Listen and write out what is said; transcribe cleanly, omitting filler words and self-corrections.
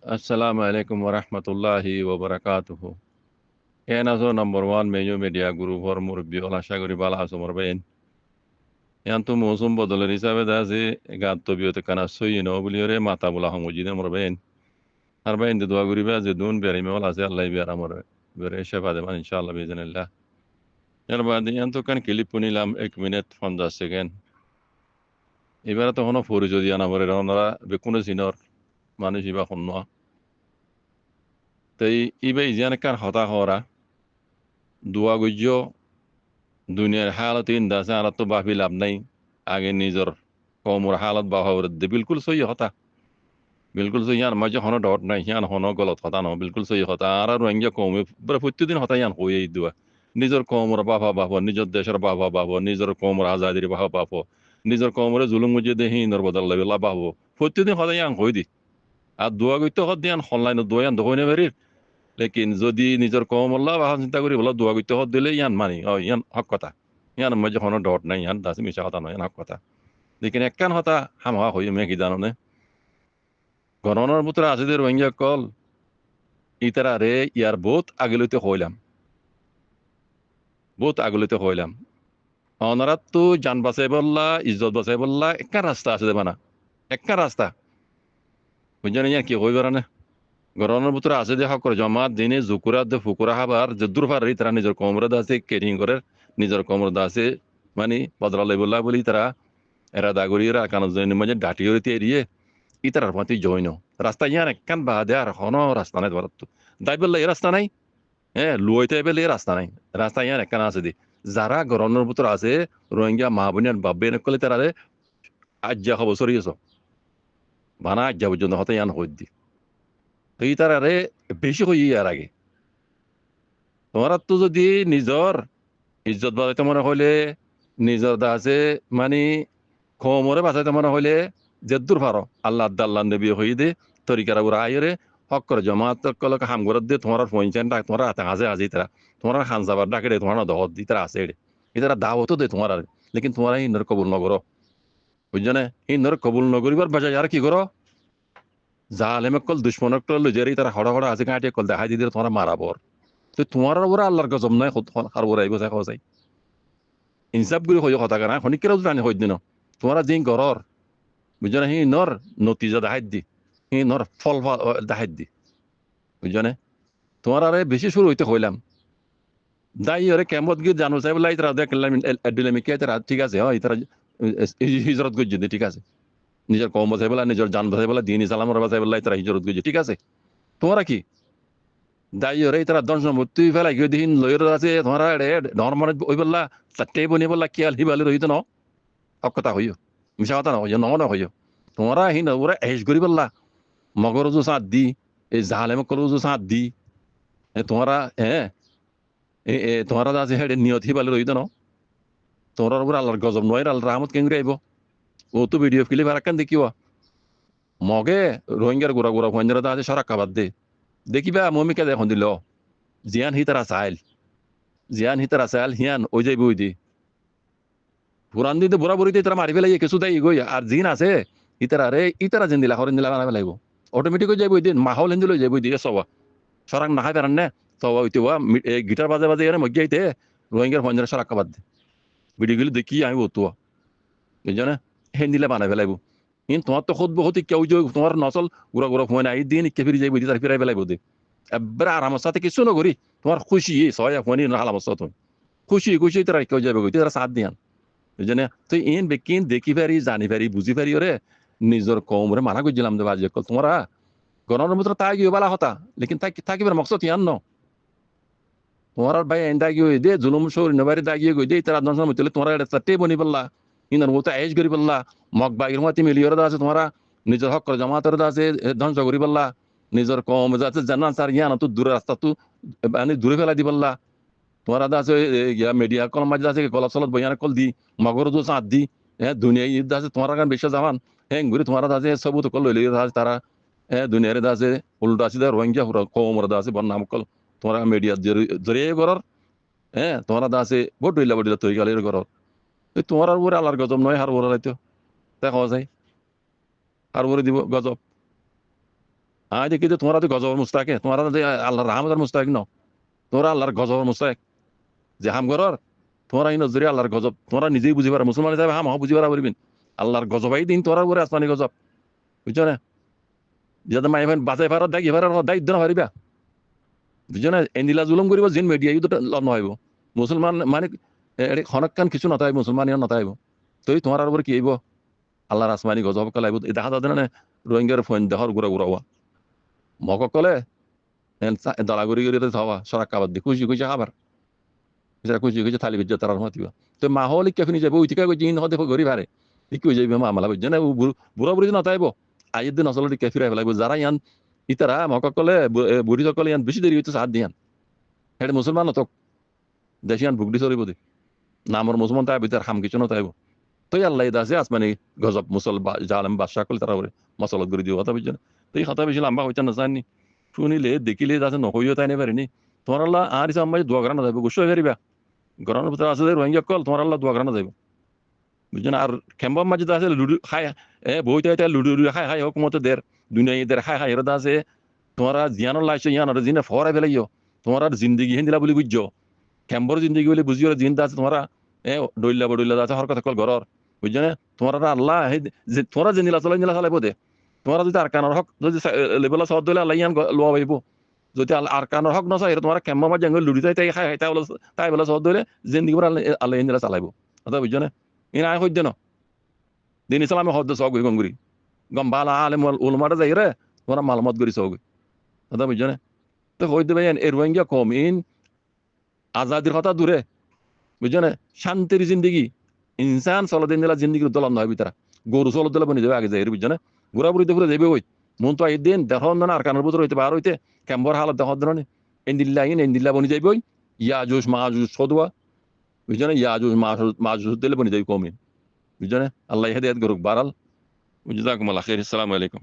Assalamu alaikum wa rahmatullahi wa barakatuhu. Kena zo number one mejo media guru for murabbi ola shagori bala aso morbain. Yantu musum bodoler hisabe daze gatto biote kana soyi no buliore mata bula hamujide morbain. Arbain de dua guri baze dun beri me ola se Allah biara mor. Bere shefa de man inshallah biiznillah. Yar baadi yantu kan kilipuni lam 1 minute 50 second. Ibara to hono furu jodi ana more ronara bekune sinor মানুষ ইবা হন্য তাই ইবে ইজানে কার হতা হরা দুয়া গুজ্জ দুনিয়ার হালত ইন্দাসে আর তো বাফি লাভ নাই আগে নিজর কমর হালত বাহর দে বিলকুল সই হতা বিলকুল সই ইয়ান মাঝে হন ডট নাই ইয়ান হন গলত হতা ন বিলকুল সই হতা আর রোহিঙ্গা কমে বড় প্রতিদিন হতা ইয়ান হয়ে দুয়া নিজর কমর বাবা বাবা নিজর দেশের বাবা বাবা নিজর কমর আজাদির বাবা বাবা নিজর কমরে জুলুম মুজে দেহি নর বদল লাভ বাবু প্রতিদিন হতা ইয়ান হই দি আর দোয়া গইতে হত দিয়ান অনলাইন দোয়া ইয়ান দোয়া নেবেরির লেকিন যদি নিজের কমল্লা বা চিন্তা করি বলা দোয়া গইতে হত দিলে ইয়ান মানি ইয়ান হক কথা ইয়ান মাঝে কোনো ডট নাই ইয়ান দাসি মিশা কথা নয় ইয়ান হক কথা লেকিন একখান হতা হামা হই মে কি জানো নে গণনার ভিতরে আছে যে রোহিঙ্গা কল ইতারা রে ইয়ার বহুত আগলিতে হইলাম অনারাত তো জান বাঁচাই বললা ইজ্জত বাঁচাই বললা একটা রাস্তা আছে দেবা না একটা রাস্তা বুঝছেন ইয়ার কি হইবার না গরমের ভিতরে আছে যে হকর জমাত দিনে জুকুরা দে ফুকুরা হাবার যে দুর্ভার তারা নিজের কমরদ আছে কেরিং করে নিজের কমরদ আছে মানে বদরালাই বললা বলি তারা এরা দাগরিরা কান জৈন মাঝে ডাটি হইতে এরিয়ে ইতারার মতি জৈন রাস্তা ইয়ার একখান বা দে আর হন রাস্তা নাই ধরত দাই বললা এই রাস্তা নাই হ্যাঁ লুইতে বেলে এই রাস্তা নাই রাস্তা ইয়ার একখান আছে দি যারা গরমের ভিতরে আছে রোহিঙ্গা মা বোনের বাব্বে নকলে তারা আজ যা খবর সরিয়েছ ভানা আজ যা পর্যন্ত হতে ইয়ান হই দি তো ইতারারে বেশি হই ইয়ার আগে তোমার তো যদি নিজর ইজ্জত বাঁচাইতে মনে হইলে নিজর দা আছে মানে খমরে বাঁচাইতে মনে হইলে জেদ্দুর ফারো আল্লাহ আল্লাহ নবী হই দে তরিকারা বুড়া আইরে হক করে জমাত কলক হাম করে দে তোমার পঞ্চান ডাক তোমার হাতে হাজে আজি তারা তোমার খান যাবার ডাকে দে তোমার দহত দি তারা আছে এড়ে এটারা দাওয়াতও দে তোমার আর লেকিন তোমার হিন্দর কবুল নগর বুঝছো না হিন্দর কবুল নগরিবার বাজায় আর কি করো জালেমে কল দুশ্মনক কল লুজেরি তারা হড়া হড়া আছে কাটিয়ে কল দেখাই দিতে তোমার মারাবর তো তোমার ওরা আল্লাহর গজব নাই আর ওরা আইব দেখা যায় ইনসাফ করে হয়ে কথা না শনিকেরাও জানি হই দিন তোমারা যে ঘরর বুঝছো না হি নর নতিজা দেখাই দি হি নর ফল দেখাই দি বুঝছো না তোমার আরে বেশি শুরু হইতে হইলাম দাই ওরে কেমত গিয়ে জানো চাই বলে তারা দেখলাম এডিলামিকে তারা ঠিক আছে হয় তারা হিজরত করছে ঠিক আছে নিজের কম বাঁচাই বলা নিজের জান বাঁচাই বলা দিন ইসলাম বাঁচাই বলা তারা হিজরত করছে ঠিক আছে তোমরা কি দাইরে তারা দশ নম্বর তুই ফেলাই গিয়ে দিন লয়ের আছে তোমার ধর্ম ওই বললা চারটে বনি বললা কি আল হিবালি রহিত ন হক কথা হইও মিশা কথা নয় ন হইও তোমরা হিন ওরা এস করি বললা মগর যে সাঁত দি এই জাহালে মকর যে সাঁত দি তোমরা হ্যাঁ তোমরা আছে হেড নিয়ত হিবালি রহিত ন তোমরা উপর আল্লাহর গজব নয় আল্লাহ রহমত কেঙ্গে আইব ও তো ভিডিও ফিলি ফারাক্কান দেখিও মগে রোহিঙ্গার গোড়া গোড়া ফঞ্জারা আছে সরাক কাবাদ দে দেখিবা মমিকা দেখুন দিল জিয়ান হিতারা চাইল জিয়ান হিতারা চাইল হিয়ান ওই যাইব ওই দি পুরান দিতে বুড়া বুড়িতে তারা মারি ফেলাই কিছু দেয় গই আর জিন আছে ইতারা জিন দিলা হরেন দিলা বানাবে লাগবো অটোমেটিক যাইব ওই দিন মাহল হিন্দি যাইব ওই দিয়ে সবা সরাক নাহাই পারেন না সবা ওইতে গিটার বাজে বাজে এনে মধ্যে আইতে রোহিঙ্গার ফঞ্জারা সরাক কাবাদ দে ভিডিওগুলি দেখি আমি বতুয়া বুঝছো না হিন্দিলা বানাবে লাগবো কিন্তু তোমার তো খুদ বহুত কেউ যে তোমার নচল গুড়া গুড়া ফোন আই দিন ইকে ফিরে যাইব তার ফিরাই পেলাইব দে এবার আরামের সাথে কিছু নগরি তোমার খুশি সয় ফোনই না হালামত তুমি খুশি তারা কেউ যাবে তারা সাথ দিয়ান বুঝছেন তো ইন বেকিন দেখি পারি জানি পারি বুঝি পারি ওরে নিজের কমরে মানা করছিলাম যে বাজে তোমরা গণর মতো তাই গিয়ে বলা হতা লেকিন থাকিবার মকসদ ইয়ান ন তোমার ভাই এন দাগিয়ে দে জুলুম শরীর নবারি দাগিয়ে গই দে তারা দর্শন মতো তোমরা এটা চারটে বনি বললা ইনার মতো এজ করি বললা মগ বাগির মতো মিলিয়র আছে তোমরা নিজের হক জমাতের আছে ধ্বংস করি বললা নিজের কম আছে জানা স্যার ইয়ান তো দূরে রাস্তা তো মানে দূরে ফেলা দি বললা তোমার আছে মিডিয়া কল মাঝে আছে কল চলত বইয়ান কল দি মগর দো সাঁত দি হ্যাঁ দুনিয়া ঈদ আছে তোমার কারণ বেশি যাবান হ্যাঁ ঘুরে তোমার আছে সব তো কল লইলে আছে তারা হ্যাঁ দুনিয়ার আছে উল্টা আছে রোহিঙ্গা কম আছে বন্যাম কল তোমার মিডিয়া জরিয়ে করার হ্যাঁ তোমার আছে বহুত বডিলা তৈরি গেলে করার তোমার উপরে আল্লাহর গজব নয় হার ওরা রাইতো দেখা যায় আর ওরে দিব গজব দেখি যে তোমরা তো গজবের মুস্তাকে, তোমরা আল্লাহর রহমতের মুস্তাক ন, তোমরা আল্লাহর গজবের মুস্তাক যে হাম করর, তোমরা এই নজরে আল্লাহর গজব তোমরা নিজেই বুঝি পারা, মুসলমান হিসাবে হাম বুঝি পারা বলবেন আল্লাহর গজবাই দিন তোমরা উপরে আসমানি গজব, বুঝছো না? যাতে মাই ভাই বাঁচাই পারো দেখ এবার দায়িত্ব না পারিবা, বুঝছো না? এন্দিলা জুলুম করিব জিন মিডিয়া ইউতো নহইব, মুসলমান মানে হনকান কিছু নতাইব, মুসলমান ইয়া নতাইব, তুই তোমার উপরে কি আইব আল্লাহর আসমানি গজব কলাইব। দেখা যাচ্ছে না রোহিঙ্গার ফোন দেহর গুড়া গুড়া হওয়া মক কলে দলাগুড়ি গড়ি হওয়া সরাক কাবাদ দি খুশি খুশি খাবার, খুশি খুশি থালি ভিজা তার মাতিবা, তো মা হলে কেফিনি যাবো ওই থেকে জিন হতে গরিব হারে কি যাইবে মামলা বুঝছে না? বুড়া বুড়ি নতাইব আজের দিন আসলে কেফিরাই ফেলাইব যারা ইয়ান ইতারা মক কলে বুড়ি সকলে ইয়ান বেশি দেরি হইতে সাথ দিয়ান এটা মুসলমান নতক দেশিয়ান বুকডি চলিব দি নামর মুসলমান তাই ভিতর হাম কিছু নতাইব, তো আল্লাহ দাসে আসমানি গজব মুসল জালেম বাদশাহ করলে তারা মসলত করে দিব কথা বুঝছেন? তো এই কথা বেশি লম্বা হইতে না জানি শুনিলে দেখিলে যাতে নহইও তাই নেবারিনি, তোমার আল্লাহ আর ইসা আম্মাই দোয়া করা না যাবে গুসো ফেরিবা গরমের ভিতরে আছে যে রোহিঙ্গা কল তোমার আল্লাহ দোয়া করা না যাবে, বুঝছেন? আর খেম্বার মাঝে আছে লুডু খায় বইতে লুডু খায় খায় হোক মতো দের দুনিয়া দের খায় খায় এরা আছে তোমারা জিয়ানোর লাইছে ইয়ানোর জিনে ফরাই ফেলাইও তোমার আর জিন্দগি হেন দিলা বলে বুঝছো, খেম্বর জিন্দগি বলে বুঝিও জিন্দা আছে তোমারা ডইলা বডইলা আছে হর কথা কল ঘরর, বুঝছো না? তোমার আল্লাহ তোমরা যে নীলা চালাইবো দে, তোমরা যদি আরকানোর হক যদি লেবেলা সদ দিলে আল্লাহ ইয়ান লোয়া পাইব, যদি আরকানোর হক নচাই তোমার কেম্মা মাঝে লুড়ি তাই খাই তাই বলে সদ দিলে জিন্দগি আল্লাহ ইয়ান দিলা চালাইব কথা বুঝছো না? ইন আয় হইতে ন দিন ইসলামে হদ্দ সব গই গঙ্গুরি গম বালা আলেম উলমাটা যাই রে তোমরা মালমত করি সব কথা বুঝছো না? তো হইতে ভাই এর রোহিঙ্গা কম ইন আজাদির কথা দূরে, বুঝছো না? শান্তির জিন্দগি ইনসান চলদিন দিলা জিন্দগির দলাম নয় ভিতরা গরু চল দিলে বনি যাবে আগে যাই বুঝছো না? ঘুরা বুড়িতে ঘুরে যাবে ওই মন তো দিন দেখুন না আর কানের ভিতর হইতে বার হইতে ক্যাম্বর হালত দেখো ধরনের এন্দিল্লা বনি যাইব ইয়াজুস মাহাজুস সদুয়া, বুঝছো না? ইয়াজুস মাহাজুস দিলে বনি যাই কমিন, বুঝছো না? আল্লাহ হেদায়েত করুক বারাল, বুঝজাকুমুল্লাহ খাইর, আসসালামু আলাইকুম।